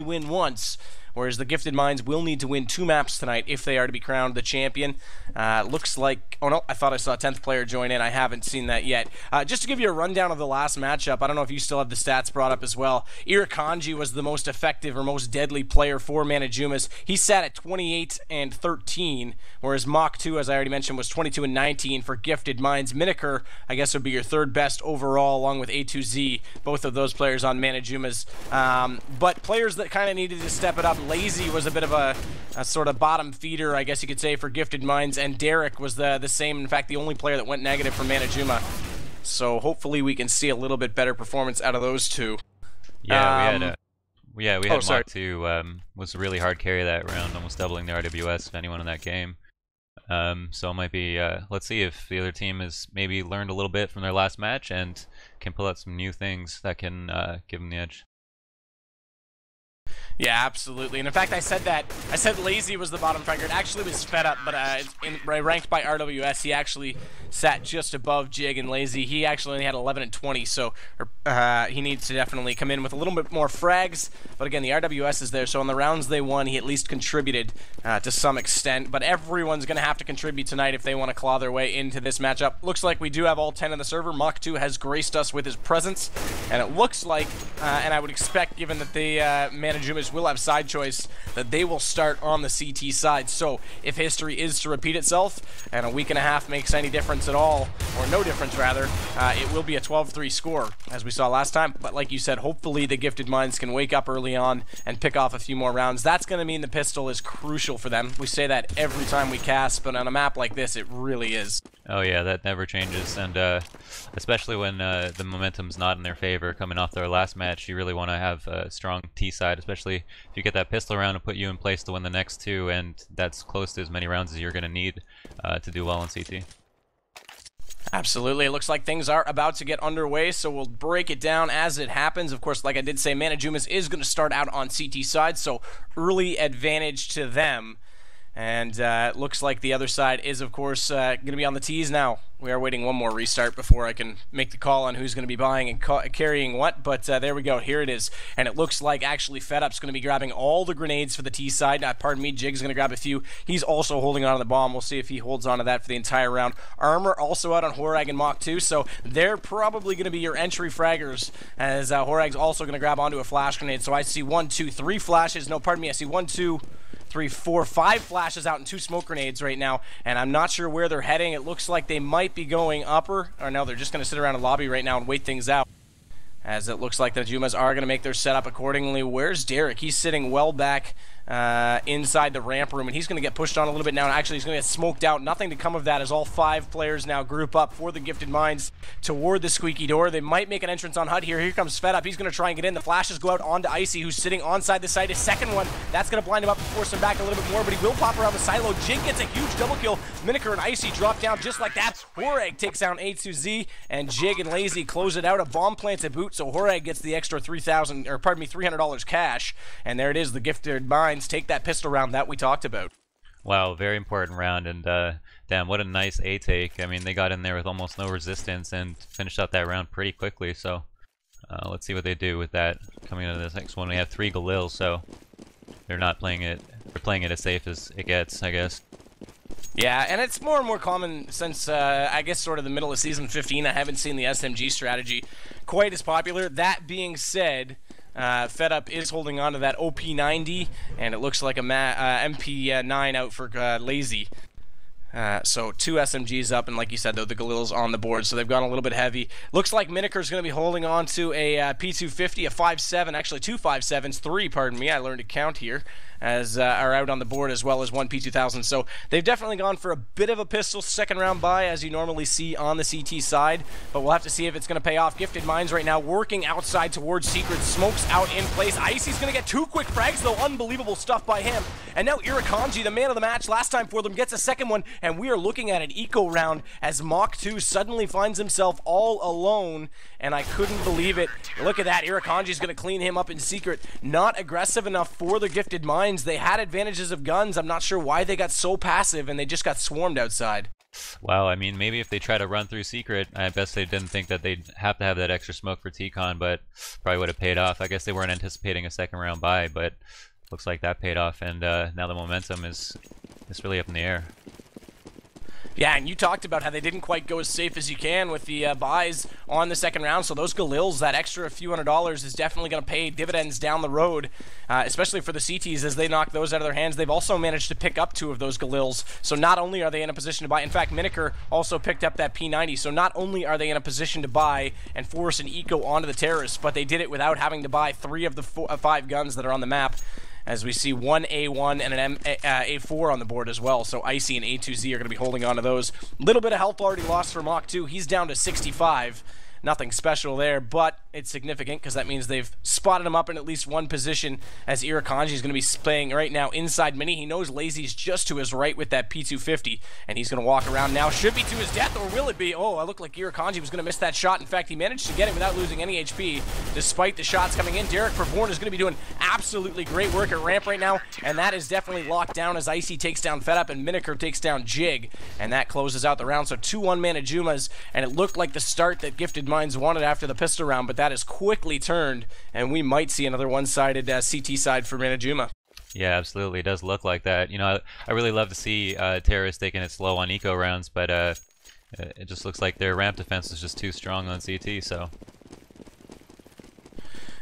win once, whereas the Gifted Minds will need to win 2 maps tonight if they are to be crowned the champion. Looks like, oh no, I thought I saw a 10th player join in. I haven't seen that yet. Just to give you a rundown of the last matchup, I don't know if you still have the stats brought up as well. Irakanji was the most effective or most deadly player for Mana JUMAS. He sat at 28 and 13, whereas Mach 2, as I already mentioned, was 22 and 19 for Gifted Minds. Miniker, I guess, would be your 3rd best overall, along with A2Z, both of those players on Mana JUMAS. But players that kind of needed to step it up, Lazy was a bit of a sort of bottom feeder, I guess you could say, for Gifted Minds, and Derek was the same, in fact, the only player that went negative for Mana JUMA. So hopefully we can see a little bit better performance out of those two. Yeah, we had Mach 2 was a really hard carry that round, almost doubling the RWS of anyone in that game. So it might be, let's see if the other team has maybe learned a little bit from their last match and can pull out some new things that can give them the edge. Yeah, absolutely. And in fact, I said Lazy was the bottom fragger. It actually was Fed Up, but ranked by RWS, he actually sat just above Jig and Lazy. He actually only had 11 and 20, so he needs to definitely come in with a little bit more frags. But again, the RWS is there, so in the rounds they won, he at least contributed to some extent. But everyone's going to have to contribute tonight if they want to claw their way into this matchup. Looks like we do have all 10 in the server. Mach 2 has graced us with his presence, and it looks like, and I would expect, given that the Mana JUMAS will have side choice, that they will start on the CT side. So if history is to repeat itself, and a week and a half makes any difference at all, or no difference rather, it will be a 12-3 score, as we saw last time. But like you said, hopefully the Gifted Minds can wake up early on and pick off a few more rounds. That's going to mean the pistol is crucial for them. We say that every time we cast, but on a map like this, it really is. Oh yeah, that never changes, and especially when the momentum's not in their favor coming off their last match, you really want to have a strong T side, especially if you get that pistol round to put you in place to win the next 2, and that's close to as many rounds as you're going to need to do well in CT. Absolutely. It looks like things are about to get underway, so we'll break it down as it happens. Of course, like I did say, Mana JUMAS is going to start out on CT side, so early advantage to them. And it looks like the other side is, of course, going to be on the T's now. We are waiting one more restart before I can make the call on who's going to be buying and carrying what, but there we go. Here it is. And it looks like actually Fed Up's going to be grabbing all the grenades for the T side. Pardon me, Jig's going to grab a few. He's also holding on to the bomb. We'll see if he holds on to that for the entire round. Armor also out on Horag and Mach 2, so they're probably going to be your entry fraggers, as Horag's also going to grab onto a flash grenade. So I see 1, 2, 3 flashes. No, pardon me, I see 1, 2, 3, 4, 5 flashes out and 2 smoke grenades right now, and I'm not sure where they're heading. It looks like they might be going upper, or no, they're just going to sit around a lobby right now and wait things out, as it looks like the JUMAS are going to make their setup accordingly. Where's Derek? He's sitting well back inside the ramp room, and he's going to get pushed on a little bit now. Actually, he's going to get smoked out. Nothing to come of that, as all 5 players now group up for the Gifted Minds toward the squeaky door. They might make an entrance on HUD here. Here comes Fed Up. He's going to try and get in. The flashes go out onto Icy, who's sitting onside the site. His second one, that's going to blind him up and force him back a little bit more, but he will pop around the silo. Jig gets a huge double kill. Miniker and Icy drop down just like that. Horag takes down A2Z, and Jig and Lazy close it out. A bomb plants a boot, so Horag gets the extra $300 cash, and there it is. The Gifted Minds take that pistol round that we talked about. Wow, very important round, and damn, what a nice A take. I mean, they got in there with almost no resistance and finished out that round pretty quickly, so let's see what they do with that coming into this next one. We have 3 Galils, so they're not playing it, they're playing it as safe as it gets, I guess. Yeah, and it's more and more common since, I guess, sort of the middle of Season 15. I haven't seen the SMG strategy quite as popular. That being said, Fed Up is holding on to that OP90, and it looks like a MP9 out for Lazy. So 2 SMGs up, and like you said, though, the Galil's on the board, so they've gone a little bit heavy. Looks like Miniker's going to be holding on to a P250, a 5.7, actually 2 5.7s, 3, pardon me, I learned to count here, as are out on the board, as well as 1 P2000. So they've definitely gone for a bit of a pistol second round buy, as you normally see on the CT side, but we'll have to see if it's going to pay off. Gifted Minds right now working outside towards Secret. Smokes out in place. Icy's going to get 2 quick frags, though. Unbelievable stuff by him. And now Irakanji, the man of the match last time for them, gets a second one, and we are looking at an eco round as Mach 2 suddenly finds himself all alone, and I couldn't believe it. Look at that. Irakanji's going to clean him up in Secret. Not aggressive enough for the Gifted Minds. They had advantages of guns. I'm not sure why they got so passive, and they just got swarmed outside. Wow, I mean, maybe if they try to run through Secret, I guess they didn't think that they'd have to have that extra smoke for T-Con, but probably would have paid off. I guess they weren't anticipating a second round buy, but looks like that paid off, and now the momentum is really up in the air. Yeah, and you talked about how they didn't quite go as safe as you can with the buys on the second round. So those Galils, that extra few $100s is definitely going to pay dividends down the road, especially for the CTs as they knock those out of their hands. They've also managed to pick up 2 of those Galils. So not only are they in a position to buy, in fact, Miniker also picked up that P90. So not only are they in a position to buy and force an eco onto the terrorists, but they did it without having to buy 3 of the 5 guns that are on the map, as we see one A1 and an A4 on the board as well. So Icy and A2Z are going to be holding on to those. A little bit of health already lost for Mach 2. He's down to 65. Nothing special there, but it's significant because that means they've spotted him up in at least one position, as Irakanji is going to be playing right now inside Mini. He knows Lazy's just to his right with that P250, and he's going to walk around now. Should be to his death, or will it be? Oh, I look like Irakanji was going to miss that shot. In fact, he managed to get it without losing any HP, despite the shots coming in. Derek Perborn is going to be doing absolutely great work at ramp right now, and that is definitely locked down as Icy takes down FedUp and Miniker takes down Jig, and that closes out the round. So 2 one-mana Jumas, and it looked like the start that Gifted Minds wanted after the pistol round, but that is quickly turned, and we might see another one-sided CT side for Mana Juma. Yeah, absolutely. It does look like that. You know, I really love to see Terrorists taking it slow on eco rounds, but it just looks like their ramp defense is just too strong on CT, so...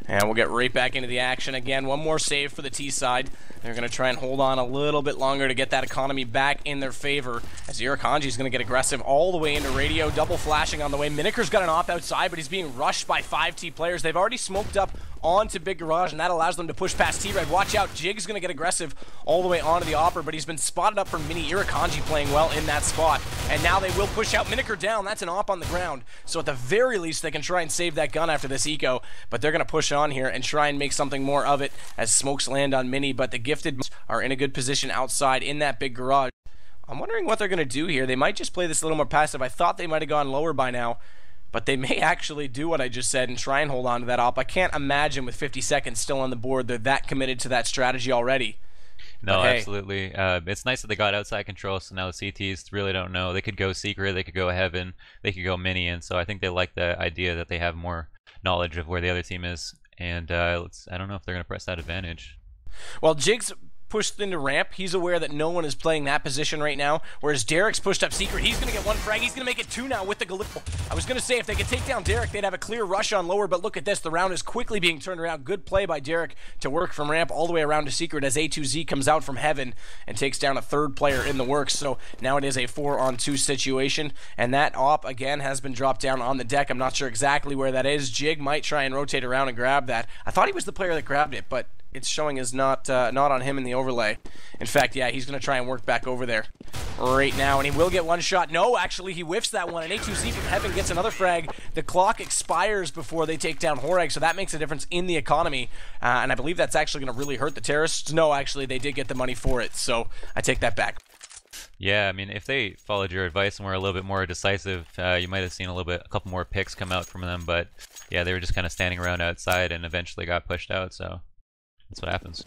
And we'll get right back into the action again. One more save for the T side. They're going to try and hold on a little bit longer to get that economy back in their favor, as Irakanji is going to get aggressive all the way into radio, double flashing on the way. Miniker's got an op outside, but he's being rushed by 5 T players. They've already smoked up onto Big Garage, and that allows them to push past T-Red. Watch out, Jig's going to get aggressive all the way onto the Opper, but he's been spotted up from Mini. Irakanji playing well in that spot, and now they will push out. Miniker down, that's an op on the ground, so at the very least they can try and save that gun after this eco, but they're going to push on here and try and make something more of it as smokes land on Mini, but the Gifted are in a good position outside in that Big Garage. I'm wondering what they're going to do here. They might just play this a little more passive. I thought they might have gone lower by now, but they may actually do what I just said and try and hold on to that op. I can't imagine with 50 seconds still on the board they're that committed to that strategy already. No, hey. Absolutely. It's nice that they got outside control, so now the CTs really don't know. They could go Secret, they could go Heaven, they could go Mini, and so I think they like the idea that they have more knowledge of where the other team is, and I don't know if they're going to press that advantage. Well, Jig's pushed into ramp. He's aware that no one is playing that position right now, whereas Derek's pushed up Secret. He's going to get 1 frag. He's going to make it 2 now with the Galil. I was going to say if they could take down Derek, they'd have a clear rush on lower, but look at this. The round is quickly being turned around. Good play by Derek to work from ramp all the way around to Secret as A2Z comes out from Heaven and takes down a 3rd player in the works. So now it is a 4-on-2 situation, and that op again has been dropped down on the deck. I'm not sure exactly where that is. Jig might try and rotate around and grab that. I thought he was the player that grabbed it, but it's showing as not on him in the overlay. In fact, yeah, he's going to try and work back over there right now, and he will get 1 shot. No, actually, he whiffs that one, and A2Z from Heaven gets another frag. The clock expires before they take down Horeg, so that makes a difference in the economy, and I believe that's actually going to really hurt the terrorists. No, actually, they did get the money for it, so I take that back. Yeah, I mean, if they followed your advice and were a little bit more decisive, you might have seen a couple more picks come out from them, but yeah, they were just kind of standing around outside and eventually got pushed out, so that's what happens.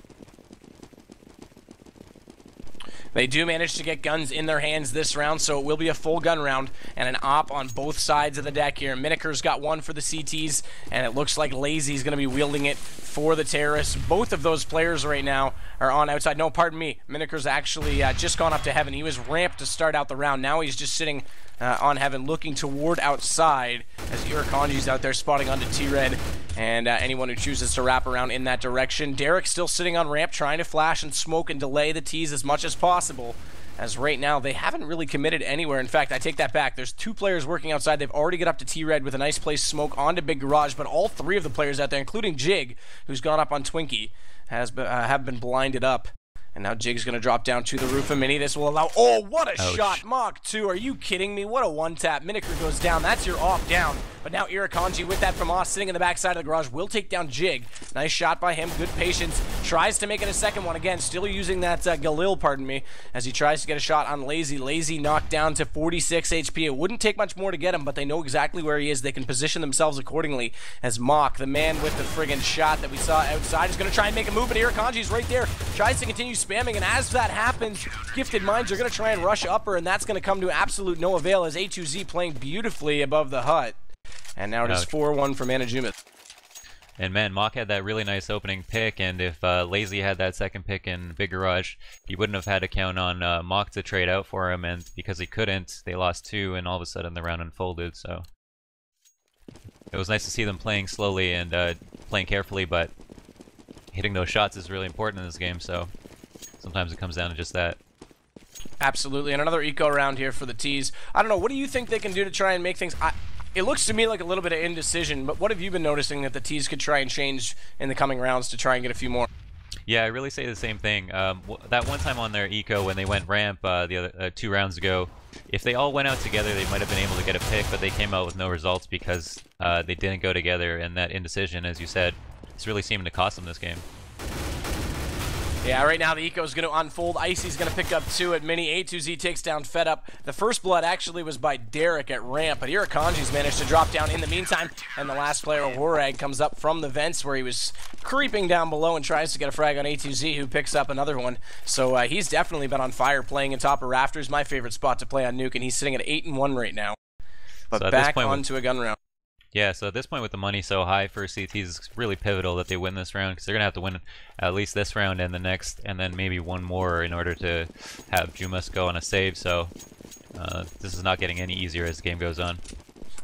They do manage to get guns in their hands this round, so it will be a full gun round and an op on both sides of the deck here. Miniker's got 1 for the CTs, and it looks like Lazy's going to be wielding it for the terrorists. Both of those players right now are on outside. No, pardon me. Miniker's actually just gone up to Heaven. He was ramped to start out the round. Now he's just sitting on Heaven looking toward outside as Irakanji's out there spotting onto T-Red and anyone who chooses to wrap around in that direction. Derek's still sitting on ramp trying to flash and smoke and delay the T's as much as possible, as right now they haven't really committed anywhere. In fact, I take that back. There's 2 players working outside. They've already got up to T-Red with a nice place smoke onto Big Garage, but all 3 of the players out there, including Jig, who's gone up on Twinkie, have been blinded up. And now Jig's going to drop down to the roof of Mini. This will allow... Oh, what a shot. Mach 2. Are you kidding me? What a one-tap. Miniker goes down. That's your off down. But now Irakanji with that from Oz sitting in the backside of the garage will take down Jig. Nice shot by him. Good patience. Tries to make it a second one again. Still using that Galil, pardon me, as he tries to get a shot on Lazy. Lazy knocked down to 46 HP. It wouldn't take much more to get him, but they know exactly where he is. They can position themselves accordingly as Mach, the man with the friggin' shot that we saw outside, is going to try and make a move, but Irakanji's right there. tries to continue spamming, and as that happens, Gifted Minds are going to try and rush upper, and that's going to come to absolute no avail as A2Z playing beautifully above the hut. And now it is 4-1 for JUMAS. And man, Mock had that really nice opening pick, and if Lazy had that second pick in Big Garage, he wouldn't have had to count on Mock to trade out for him, and because he couldn't, they lost 2, and all of a sudden the round unfolded, so... It was nice to see them playing slowly and playing carefully, but hitting those shots is really important in this game, so sometimes it comes down to just that. Absolutely, and another eco round here for the T's. I don't know, what do you think they can do to try and make things... It looks to me like a little bit of indecision, but what have you been noticing that the T's could try and change in the coming rounds to try and get a few more? Yeah, I really say the same thing. That one time on their eco when they went ramp the other 2 rounds ago, if they all went out together, they might have been able to get a pick, but they came out with no results because they didn't go together, and that indecision, as you said, it's really seeming to cost them this game. Yeah, right now the eco is going to unfold. Icy's going to pick up 2 at mini. A2Z takes down Fed Up. The first blood actually was by Derek at ramp, but Irakanji's managed to drop down in the meantime, and the last player, Horag, comes up from the vents where he was creeping down below and tries to get a frag on A2Z, who picks up another one. So he's definitely been on fire playing in top of Rafters, my favorite spot to play on Nuke, and he's sitting at 8-1 right now. But so back onto a gun round. Yeah, so at this point with the money so high for CTs, it's really pivotal that they win this round, because they're going to have to win at least this round and the next, and then maybe one more in order to have JUMAS go on a save, so this is not getting any easier as the game goes on.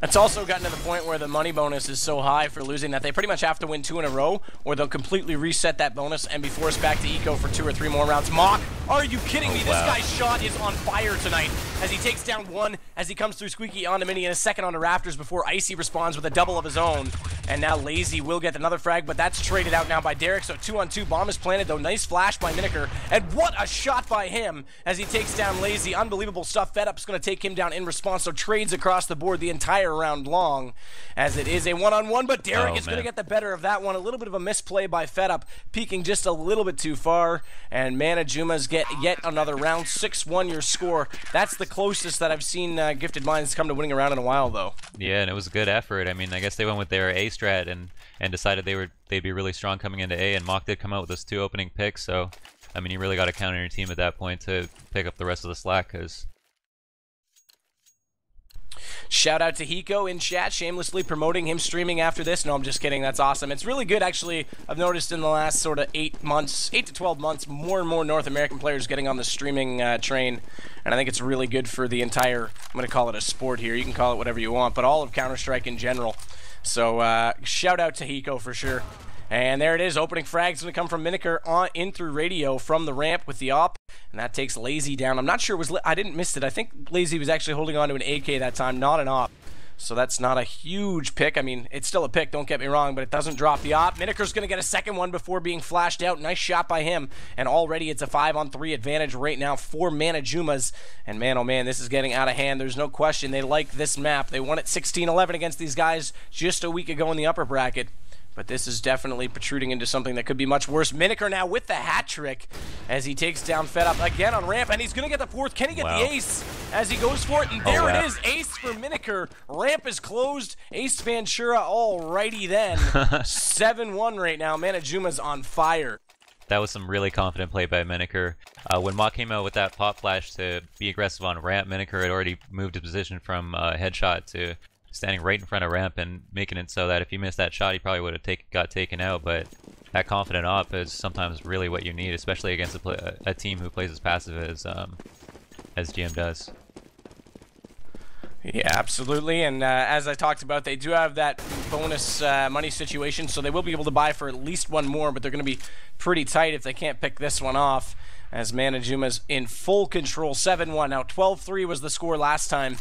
It's also gotten to the point where the money bonus is so high for losing that they pretty much have to win 2 in a row, or they'll completely reset that bonus and be forced back to eco for 2 or 3 more rounds. Mock, are you kidding me? Wow. This guy's shot is on fire tonight as he takes down 1 as he comes through Squeaky onto Mini and a second onto Rafters before Icy responds with a double of his own. And now Lazy will get another frag, but that's traded out now by Derek, so 2-on-2. Bomb is planted, though. Nice flash by Miniker, and what a shot by him as he takes down Lazy. Unbelievable stuff. Fed Up's going to take him down in response, so trades across the board the entire round long, as it is a 1-on-1, but Derek is going to get the better of that one. A little bit of a misplay by Fed Up, peeking just a little bit too far, and JUMAS get yet another round. 6-1 your score. That's the closest that I've seen Gifted Minds come to winning a round in a while, though. Yeah, and it was a good effort. I mean, I guess they went with their A strat and decided they'd be really strong coming into A, and Mock did come out with those 2 opening picks, so I mean, you really got to count on your team at that point to pick up the rest of the slack, because... Shout out to Hiko in chat, shamelessly promoting him streaming after this. No, I'm just kidding. That's awesome. It's really good, actually. I've noticed in the last sort of 8 to 12 months, more and more North American players getting on the streaming train. And I think it's really good for the entire, I'm going to call it a sport here. You can call it whatever you want, but all of Counter-Strike in general. So shout out to Hiko for sure. And there it is. Opening frag's going to come from Miniker in through radio from the ramp with the op. And that takes Lazy down. I'm not sure it was... I didn't miss it. I think Lazy was actually holding on to an AK that time, not an op. So that's not a huge pick. I mean, it's still a pick, don't get me wrong, but it doesn't drop the op. Miniker's going to get a second one before being flashed out. Nice shot by him. And already it's a 5-on-3 advantage right now for JUMAS. And man, oh man, this is getting out of hand. There's no question they like this map. They won it 16-11 against these guys just a week ago in the upper bracket. But this is definitely protruding into something that could be much worse. Miniker now with the hat trick as he takes down Fed Up again on ramp, and he's going to get the 4th. Can he get the ace as he goes for it? And there it is, ace for Miniker. Ramp is closed. Ace Vantura, alrighty then. 7-1 right now. JUMAS on fire. That was some really confident play by Miniker. When Mock came out with that pop flash to be aggressive on ramp, Miniker had already moved his position from headshot to standing right in front of ramp and making it so that if he missed that shot, he probably would have got taken out. But that confident op is sometimes really what you need, especially against a team who plays as passive as GM does. Yeah, absolutely. And as I talked about, they do have that bonus money situation, so they will be able to buy for at least one more, but they're going to be pretty tight if they can't pick this one off, as JUMAS in full control. 7-1. Now 12-3 was the score last time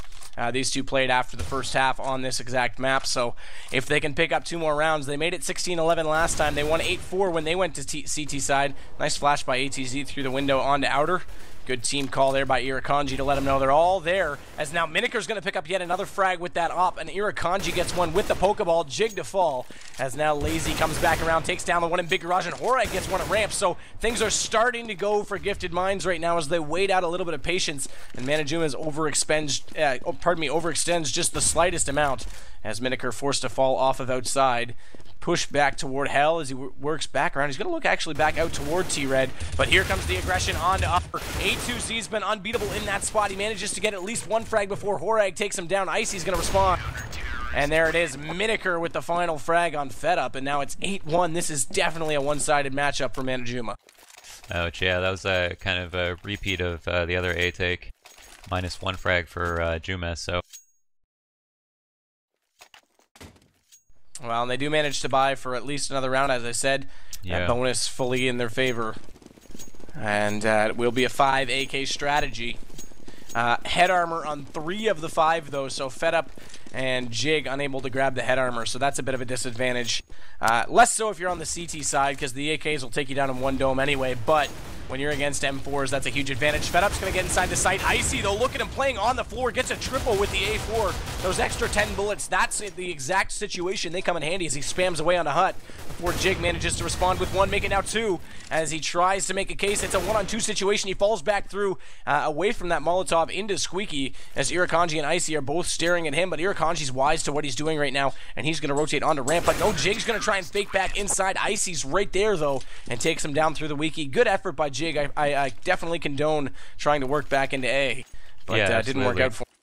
these two played after the first half on this exact map, so if they can pick up 2 more rounds, they made it 16-11 last time. They won 8-4 when they went to CT side. Nice flash by ATZ through the window onto outer. Good team call there by Irakanji to let them know they're all there, as now Miniker's going to pick up yet another frag with that op, and Irakanji gets one with the Pokeball, jig to fall, as now Lazy comes back around, takes down the one in Big Garage, and Horag gets one at ramp, so things are starting to go for Gifted Minds right now as they wait out a little bit of patience, and JUMAS overextends just the slightest amount, as Miniker forced to fall off of outside. push back toward Hell as he works back around. He's going to look actually back out toward T-Red, but here comes the aggression onto Upper. A2Z's been unbeatable in that spot. He manages to get at least one frag before Horag takes him down. Icy's going to respond. And there it is, Miniker with the final frag on Fed Up, and now it's 8-1. This is definitely a one-sided matchup for Manajuma. Ouch, yeah, that was a kind of a repeat of the other A take. -1 frag for JUMAS, so. Well, and they do manage to buy for at least another round, as I said. Yeah. That bonus fully in their favor. And it will be a 5 AK strategy. Head armor on 3 of the 5, though, so Fed Up and Jig unable to grab the head armor, so that's a bit of a disadvantage. Less so if you're on the CT side, because the AKs will take you down in one dome anyway, but when you're against M4s, that's a huge advantage. Fed Up's going to get inside the site. Icy, though, look at him playing on the floor, gets a triple with the A4. Those extra 10 bullets, that's the exact situation. They come in handy as he spams away on the hut before Jig manages to respond with 1, make it now 2. As he tries to make a case, it's a 1-on-2 situation. He falls back through, away from that Molotov into Squeaky, as Irakanji and Icy are both staring at him, but Irakanji's wise to what he's doing right now, and he's going to rotate onto ramp, but no, Jig's going to try and fake back inside. Icy's right there, though, and takes him down through the wiki. Good effort by Jig. I definitely condone trying to work back into A, but yeah, didn't work out for him.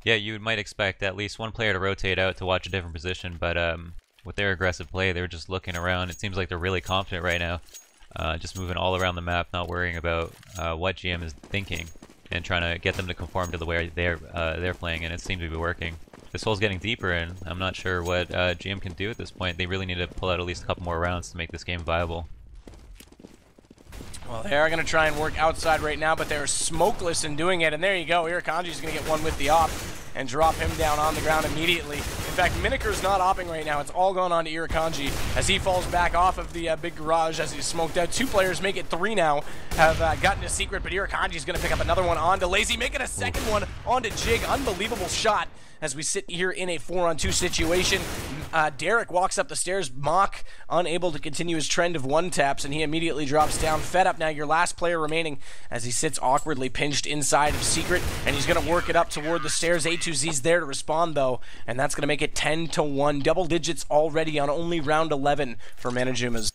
Yeah, you might expect at least one player to rotate out to watch a different position, but with their aggressive play, they were just looking around. It seems like they're really confident right now, just moving all around the map, not worrying about what GM is thinking, and trying to get them to conform to the way they're playing, and it seems to be working. This hole's getting deeper, and I'm not sure what GM can do at this point. They really need to pull out at least a couple more rounds to make this game viable. Well, they are going to try and work outside right now, but they're smokeless in doing it. And there you go. Irakanji's going to get one with the op and drop him down on the ground immediately. In fact, Miniker's not opping right now. It's all going on to Irakanji as he falls back off of the big garage as he's smoked out. 2 players make it 3 now, have gotten a secret, but Irakanji's going to pick up another one onto Lazy, making a second one onto Jig. Unbelievable shot as we sit here in a 4-on-2 situation. Derek walks up the stairs, Mock unable to continue his trend of 1-taps, and he immediately drops down. Fed Up now, your last player remaining, as he sits awkwardly pinched inside of Secret, and he's going to work it up toward the stairs. A2Z's there to respond, though, and that's going to make it 10-1. Double digits already on only round 11 for Manajumas.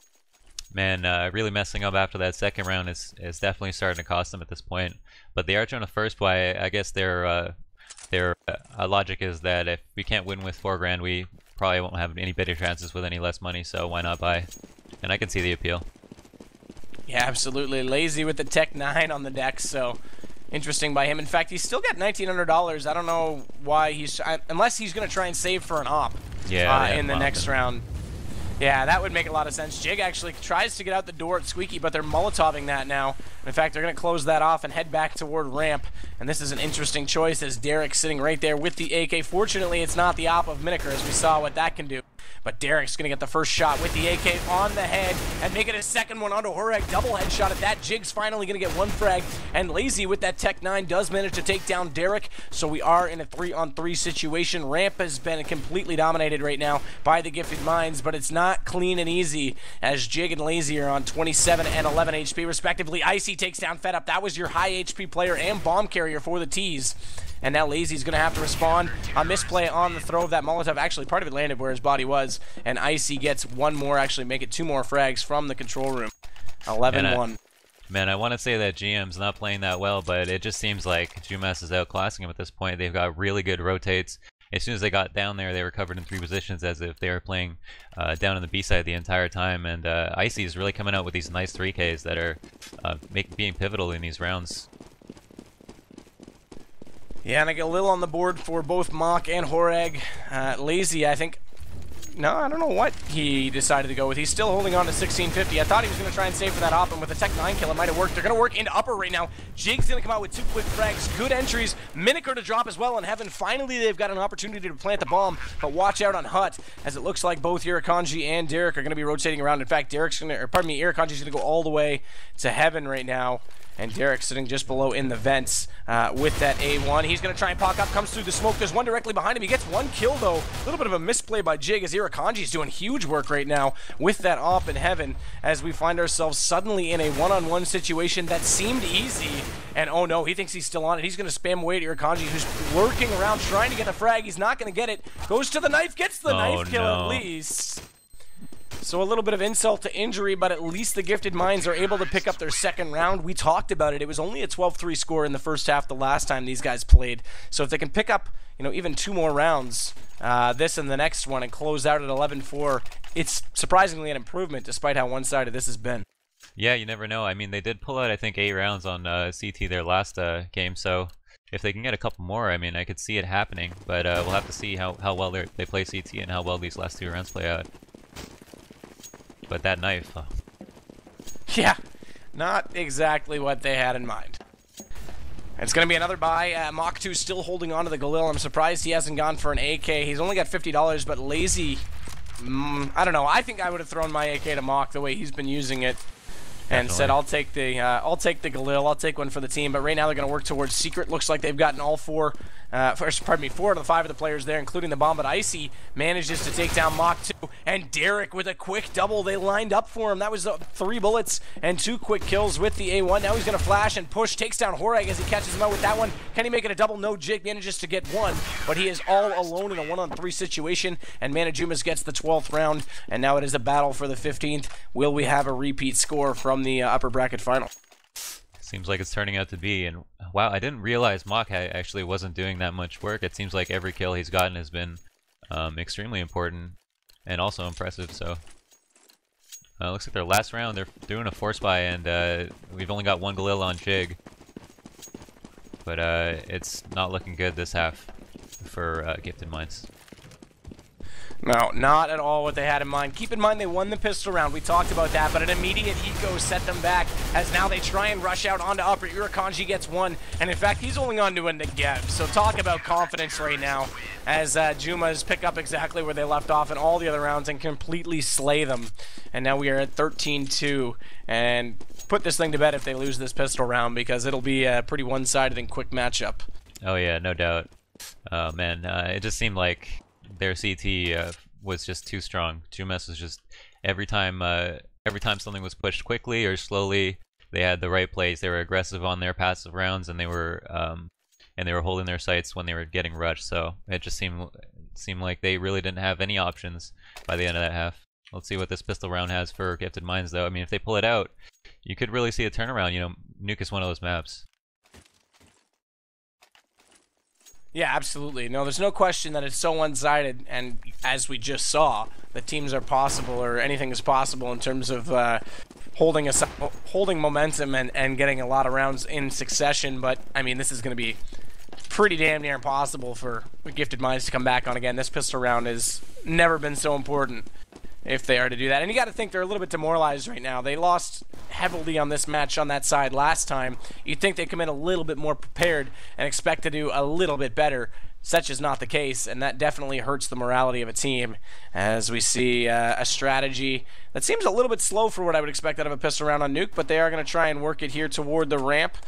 Man, really messing up after that second round is definitely starting to cost them at this point. But they are trying to first buy. I guess their logic is that if we can't win with $4 grand, we probably won't have any better chances with any less money, so why not buy? And I can see the appeal. Yeah, absolutely. Lazy with the Tech 9 on the deck, so interesting by him. In fact, he's still got $1,900. I don't know why he's... unless he's going to try and save for an op in the next round. Yeah, that would make a lot of sense. Jig actually tries to get out the door at Squeaky, but they're Molotoving that now. In fact, they're going to close that off and head back toward ramp. And this is an interesting choice as Derek's sitting right there with the AK. Fortunately, it's not the op of Miniker, as we saw what that can do. But Derek's going to get the first shot with the AK on the head and make it a second one onto Horag. Double headshot at that. Jig's finally going to get 1 frag. And Lazy with that Tech 9 does manage to take down Derek. So we are in a 3-on-3 situation. Ramp has been completely dominated right now by the Gifted Minds, but it's not clean and easy as Jig and Lazy are on 27 and 11 HP respectively. Icy takes down Fed Up. That was your high HP player and bomb carrier for the T's. And now Lazy's going to have to respond. A misplay on the throw of that Molotov. Actually, part of it landed where his body was. And Icy gets 1 more, actually make it 2 more frags from the control room. 11-1. Man, I want to say that GM's not playing that well, but it just seems like JUMAS is outclassing him at this point. They've got really good rotates. As soon as they got down there, they were covered in 3 positions as if they were playing down on the B side the entire time. And Icy is really coming out with these nice 3Ks that are being pivotal in these rounds. Yeah, and I get a little on the board for both Mock and Horag. Lazy, I think... No, I don't know what he decided to go with. He's still holding on to 1650. I thought he was going to try and save for that op, and with a Tech 9 kill, it might have worked. They're going to work into upper right now. Jig's going to come out with 2 quick frags. Good entries. Miniker to drop as well in Heaven. Finally, they've got an opportunity to plant the bomb, but watch out on Hut, as it looks like both Irakanji and Derek are going to be rotating around. In fact, Irakanji's going to go all the way to Heaven right now. And Derek's sitting just below in the vents with that A1. He's going to try and pop up, comes through the smoke. There's one directly behind him. He gets 1 kill, though. A little bit of a misplay by Jig as Irakanji's doing huge work right now with that op in Heaven as we find ourselves suddenly in a 1-on-1 situation that seemed easy. And oh no, he thinks he's still on it. He's going to spam away to Irakanji, who's lurking around trying to get the frag. He's not going to get it. Goes to the knife, gets the knife kill at least. So a little bit of insult to injury, but at least the Gifted Minds are able to pick up their second round. We talked about it. It was only a 12-3 score in the first half the last time these guys played. So if they can pick up, even 2 more rounds, this and the next one, and close out at 11-4, it's surprisingly an improvement despite how one-sided this has been. Yeah, you never know. I mean, they did pull out, I think, 8 rounds on CT their last game, so if they can get a couple more, I mean, I could see it happening, but we'll have to see how well they play CT and how well these last 2 rounds play out. But that knife... Yeah, not exactly what they had in mind. It's going to be another buy. Mach 2 still holding on to the Galil. I'm surprised he hasn't gone for an AK. He's only got $50, but Lazy... I don't know. I think I would have thrown my AK to Mach the way he's been using it. And Definitely. said, I'll take the Galil. I'll take one for the team. But right now they're going to work towards Secret. Looks like they've gotten all 4 out of the 5 of the players there, including the bomb. But Icy manages to take down Mach 2. And Derek with a quick double. They lined up for him. That was 3 bullets and 2 quick kills with the A1. Now he's going to flash and push. Takes down Horag as he catches him out with that one. Can he make it a double? No. Jig manages to get 1. But he is all alone in a 1-on-3 situation. And Manajumas gets the 12th round. And now it is a battle for the 15th. Will we have a repeat score from the upper bracket final? Seems like it's turning out to be, and wow, I didn't realize Mach actually wasn't doing that much work. It seems like every kill he's gotten has been extremely important and also impressive, so looks like their last round, they're doing a force buy, and we've only got 1 Galil on Jig, but it's not looking good this half for Gifted Minds. No, not at all what they had in mind. Keep in mind they won the pistol round. We talked about that, but an immediate eco set them back as now they try and rush out onto upper. Irakanji gets 1, and in fact, he's holding on to a Negev. So talk about confidence right now as JUMAS pick up exactly where they left off in all the other rounds and completely slay them. And now we are at 13-2, and put this thing to bed if they lose this pistol round because it'll be a pretty one-sided and quick matchup. Oh yeah, no doubt. Man, it just seemed like their CT was just too strong. JUMAS was just every time something was pushed quickly or slowly, they had the right plays. They were aggressive on their passive rounds, and they were holding their sights when they were getting rushed. So it just seemed like they really didn't have any options by the end of that half. Let's see what this pistol round has for Gifted Minds, though. I mean, if they pull it out, you could really see a turnaround. Nuke is one of those maps. Yeah, absolutely. No, there's no question that it's so one-sided, and as we just saw, the teams are possible, or anything is possible in terms of holding momentum and getting a lot of rounds in succession. But I mean, this is going to be pretty damn near impossible for Gifted Minds to come back on again. This pistol round has never been so important if they are to do that. And you got to think they're a little bit demoralized right now. They lost heavily on this match on that side last time. You'd think they come in a little bit more prepared and expect to do a little bit better. Such is not the case, and that definitely hurts the morality of a team as we see a strategy that seems a little bit slow for what I would expect out of a pistol round on Nuke, but they are going to try and work it here toward the ramp.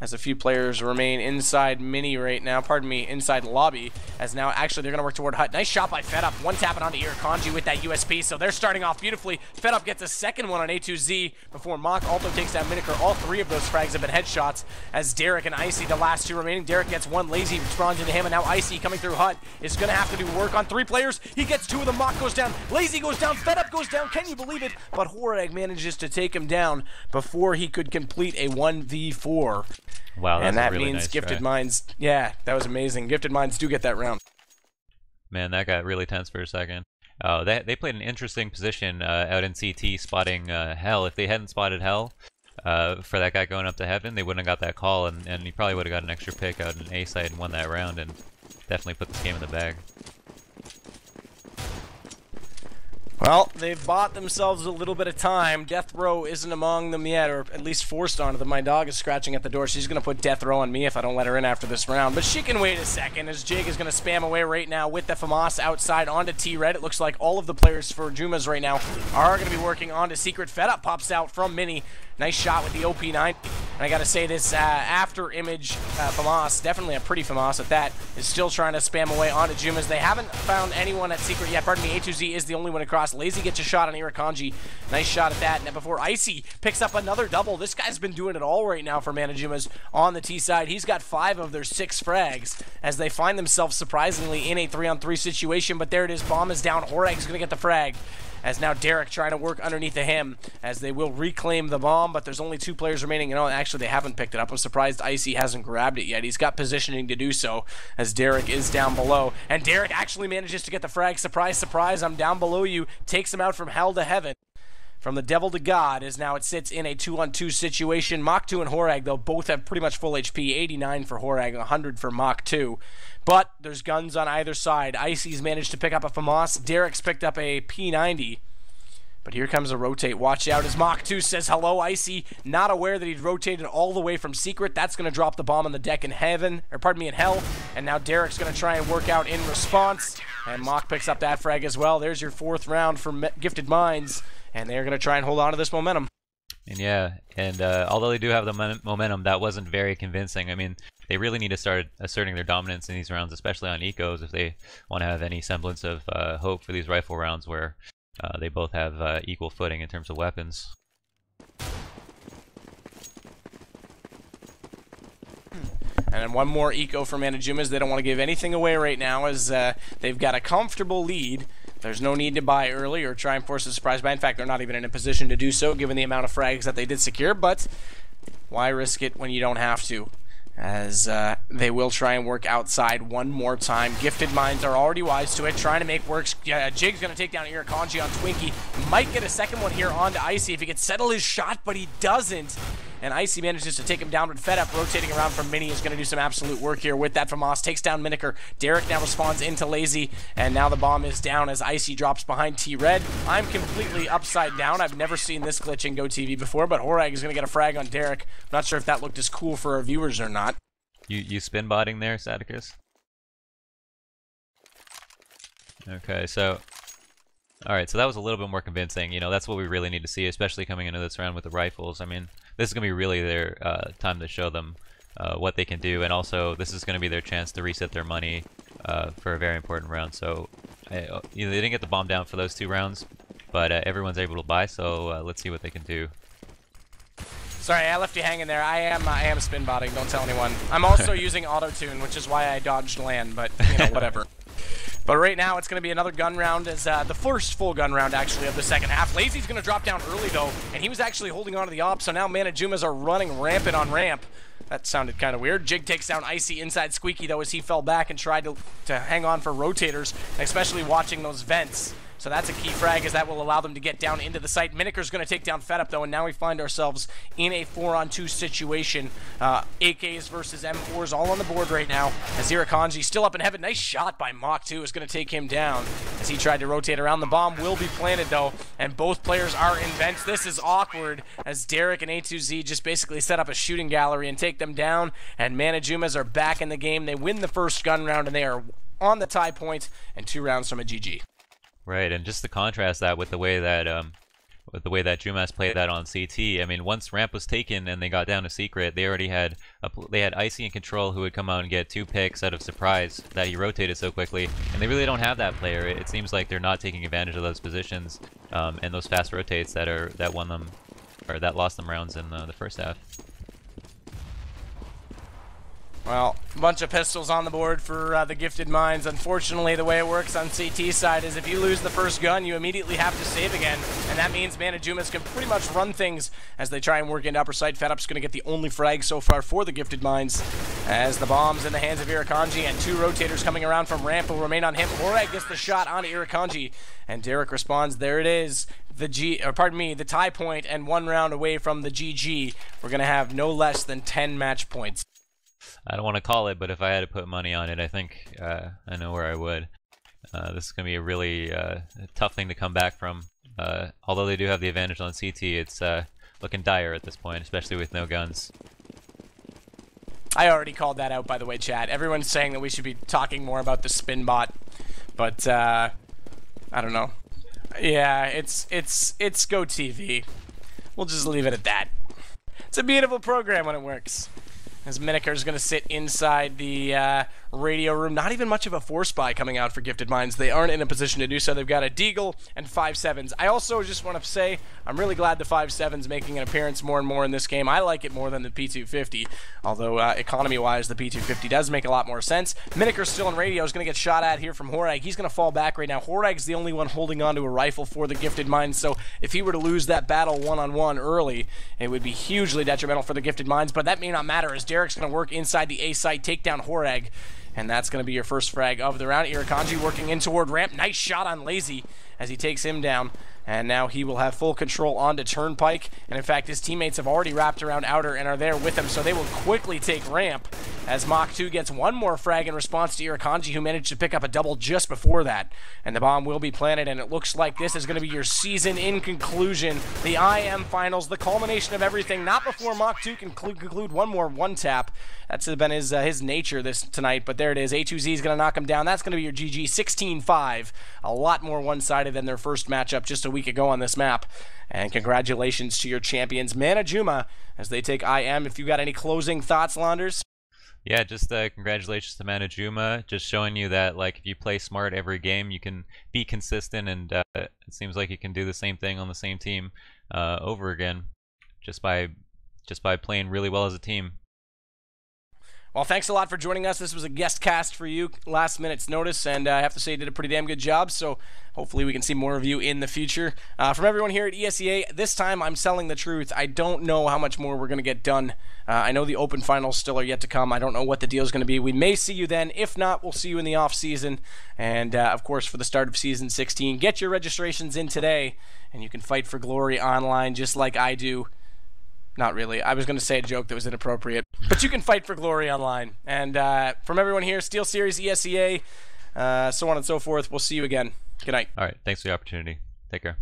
As a few players remain inside mini right now, inside lobby, as now actually they're going to work toward Hut. Nice shot by FedUp, one tapping onto Irakanji with that USP, so they're starting off beautifully. FedUp gets a second one on A2Z before Mach also takes down Miniker. All 3 of those frags have been headshots as Derek and Icy, the last 2 remaining. Derek gets 1, Lazy spawns into him, and now Icy coming through Hut is going to have to do work on 3 players. He gets 2 of them, Mach goes down, Lazy goes down, FedUp goes down, can you believe it? But Horag manages to take him down before he could complete a 1v4. Wow, and that really means nice Gifted try. Minds, yeah, that was amazing. Gifted Minds do get that round. Man, that got really tense for a second. They played an interesting position out in CT spotting Hell. If they hadn't spotted Hell for that guy going up to heaven, they wouldn't have got that call, and he probably would have got an extra pick out in A side and won that round, and definitely put this game in the bag. Well, they've bought themselves a little bit of time. Death Row isn't among them yet, or at least forced onto them. My dog is scratching at the door. She's going to put Death Row on me if I don't let her in after this round. But she can wait a second as Jake is going to spam away right now with the FAMAS outside onto T-Red. It looks like all of the players for JUMAS right now are going to be working onto Secret. FedUp pops out from Mini. Nice shot with the OP9. And I got to say this after image FAMAS, definitely a pretty FAMAS at that, is still trying to spam away onto JUMAS. They haven't found anyone at Secret yet. Pardon me, A2Z is the only one across. Lazy gets a shot on Irakanji. Nice shot at that. And before Icy picks up another double. This guy's been doing it all right now for Manajumas on the T side. He's got 5 of their 6 frags as they find themselves surprisingly in a 3-on-3 situation. But there it is. Bomb is down. Horag's going to get the frag. as now Derek trying to work underneath of him as they will reclaim the bomb, but there's only 2 players remaining. Actually, they haven't picked it up. I'm surprised Icy hasn't grabbed it yet. He's got positioning to do so as Derek is down below, and Derek actually manages to get the frag. Surprise, surprise, I'm down below you. Takes him out from hell to heaven. From the devil to God, as now it sits in a 2-on-2 situation. Mach 2 and Horag, though, both have pretty much full HP. 89 for Horag, 100 for Mach 2. But there's guns on either side. Icy's managed to pick up a FAMAS. Derek's picked up a P90. But here comes a rotate. Watch out as Mach 2 says hello. Icy not aware that he'd rotated all the way from secret. That's going to drop the bomb on the deck in heaven, or pardon me, in hell. And now Derek's going to try and work out in response. And Mach picks up that frag as well. There's your 4th round for Gifted Minds. And they're going to try and hold on to this momentum. And yeah, and although they do have the momentum, that wasn't very convincing. I mean, they really need to start asserting their dominance in these rounds, especially on ecos, if they want to have any semblance of hope for these rifle rounds where they both have equal footing in terms of weapons. And then one more eco for JUMAS. They don't want to give anything away right now as they've got a comfortable lead. There's no need to buy early or try and force a surprise buy. In fact, they're not even in a position to do so given the amount of frags that they did secure, but why risk it when you don't have to? As they will try and work outside one more time. Gifted Minds are already wise to it, trying to make works. Jig's going to take down Irakanji on Twinkie. Might get a second one here onto Icy if he could settle his shot, but he doesn't. And Icy manages to take him down, but Fed Up rotating around from Mini is going to do some absolute work here with that FAMAS. Takes down Miniker. Derek now responds into Lazy, and now the bomb is down as Icy drops behind T-Red. I'm completely upside down. I've never seen this glitch in GoTV before, but Horag is going to get a frag on Derek. I'm not sure if that looked as cool for our viewers or not. You spin botting there, Sadicus? Okay, so... Alright, so that was a little bit more convincing. You know, that's what we really need to see, especially coming into this round with the rifles. I mean, this is going to be really their time to show them what they can do, and also this is going to be their chance to reset their money for a very important round. So, they didn't get the bomb down for those 2 rounds, but everyone's able to buy, so let's see what they can do. Sorry, I left you hanging there. I am spin botting, don't tell anyone. I'm also using auto-tune, which is why I dodged land, but, you know, whatever. But right now, it's going to be another gun round as the first full gun round, actually, of the second half. Lazy's going to drop down early, though, and he was actually holding on to the op, so now JUMAS are running rampant on ramp. That sounded kind of weird. Jig takes down Icy inside Squeaky, though, as he fell back and tried to hang on for rotators, especially watching those vents. So that's a key frag, as that will allow them to get down into the site. Miniker's going to take down Fed Up, though, and now we find ourselves in a 4-on-2 situation. AKs versus M4s all on the board right now. As Irakanji still up in heaven. Nice shot by Mach 2 is going to take him down as he tried to rotate around. The bomb will be planted, though, and both players are in vents. This is awkward as Derek and A2Z just basically set up a shooting gallery and take them down, and JUMAS are back in the game. They win the first gun round, and they are on the tie point and 2 rounds from a GG. Right, and just to contrast that with the way that JUMAS played that on CT. I mean, once ramp was taken and they got down to secret, they already had Icy in control, who would come out and get 2 picks out of surprise that he rotated so quickly, and they really don't have that player. It seems like they're not taking advantage of those positions and those fast rotates that won them, or that lost them rounds in the first half. Well, a bunch of pistols on the board for the Gifted Minds. Unfortunately, the way it works on CT side is if you lose the first gun, you immediately have to save again. And that means JUMAS can pretty much run things as they try and work into upper side. Fed Up's going to get the only frag so far for the Gifted Minds, as the bomb's in the hands of Irakanji, and 2 rotators coming around from ramp will remain on him. Horag gets the shot onto Irakanji, and Derek responds. There it is. The tie point, and 1 round away from the GG. We're going to have no less than 10 match points. I don't want to call it, but if I had to put money on it, I think I know where I would. This is going to be a really tough thing to come back from. Although they do have the advantage on CT, it's looking dire at this point, especially with no guns. I already called that out, by the way, chat. Everyone's saying that we should be talking more about the spin bot, but I don't know. Yeah, it's GoTV. We'll just leave it at that. It's a beautiful program when it works. as Miniker's going to sit inside the radio room. Not even much of a force buy coming out for Gifted Minds. They aren't in a position to do so. They've got a Deagle and 5.7s. I also just want to say I'm really glad the 5.7's making an appearance more and more in this game. I like it more than the P250, although economy-wise the P250 does make a lot more sense. Miniker's still in radio. Is going to get shot at here from Horag. He's going to fall back right now. Horag's the only one holding on to a rifle for the Gifted Minds, so if he were to lose that battle one-on-one early, it would be hugely detrimental for the Gifted Minds, but that may not matter as Derek's going to work inside the A site, take down Horag, and that's going to be your first frag of the round. Irakanji working in toward ramp. Nice shot on Lazy as he takes him down, and now he will have full control onto Turnpike, and in fact his teammates have already wrapped around Outer and are there with him, so they will quickly take ramp as Mach 2 gets one more frag in response to Irakanji, who managed to pick up a double just before that, and the bomb will be planted, and it looks like this is going to be your season in conclusion. The IM finals, the culmination of everything, not before Mach 2 can conclude one more one-tap. That's been his nature this tonight, but there it is. A2Z is going to knock him down. That's going to be your GG, 16-5. A lot more one-sided than their first matchup just a week ago on this map. And congratulations to your champions, Manajuma, as they take IM. If you got any closing thoughts, Launders? Yeah, just congratulations to Manajuma, just showing you that like if you play smart every game, you can be consistent, and it seems like you can do the same thing on the same team over again, just by playing really well as a team. Well, thanks a lot for joining us. This was a guest cast for you, last minute's notice, and I have to say you did a pretty damn good job, so hopefully we can see more of you in the future. From everyone here at ESEA, this time I'm selling the truth. I don't know how much more we're going to get done. I know the open finals still are yet to come. I don't know what the deal is going to be. We may see you then. If not, we'll see you in the off-season. And, of course, for the start of Season 16, get your registrations in today, and you can fight for glory online just like I do. Not really. I was going to say a joke that was inappropriate. But you can fight for glory online. And from everyone here, Steel Series, ESEA, so on and so forth, we'll see you again. Good night. All right. Thanks for the opportunity. Take care.